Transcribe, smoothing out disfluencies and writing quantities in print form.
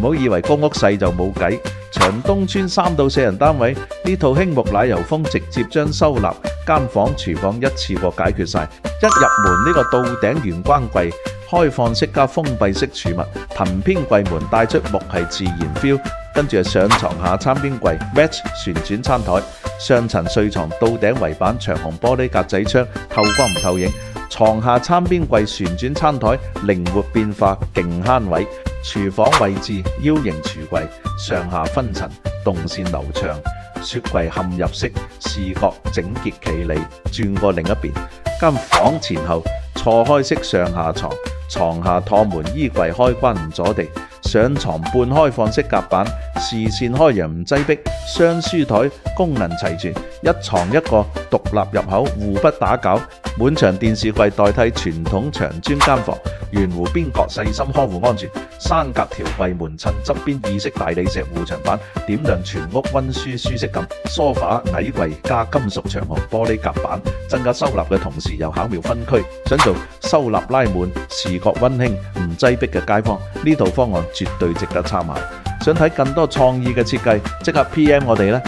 好以為公屋細就冇計。長東村3到4人單位呢套輕木奶油風直接將收納間房、廚房一次過解決晒。一入門呢個到頂玄關櫃，開放式加封閉式儲物，藤編櫃門帶出木係自然 feel。跟住係上床下餐邊櫃 match 旋轉餐台，上層睡床到頂圍板長虹玻璃格仔窗，透光唔透影。床下餐邊櫃旋轉餐台，靈活變化，勁慳位。廚房位置腰形櫥櫃，上下分層，動線流暢。雪櫃嵌入式，視覺整潔企理。轉過另一邊，間房前後錯開式上下床，床下趟門衣櫃開關唔阻地。上床半開放式夾板，視線開揚唔擠迫，雙書台功能齊全，一床一個獨立入口，互不打攪。滿牆電視櫃代替傳統長磚間房，圓弧邊角細心呵護安全。三格條櫃門襯側邊意式大理石護牆板，點亮全屋溫書舒適感。梳化矮櫃加金屬長虹玻璃夾板，增加收納嘅同時又巧妙分區。想做收納拉滿、視覺溫馨唔擠迫嘅街坊，呢套方案絕對值得參考。想睇更多創意嘅設計，即刻 PM 我哋啦！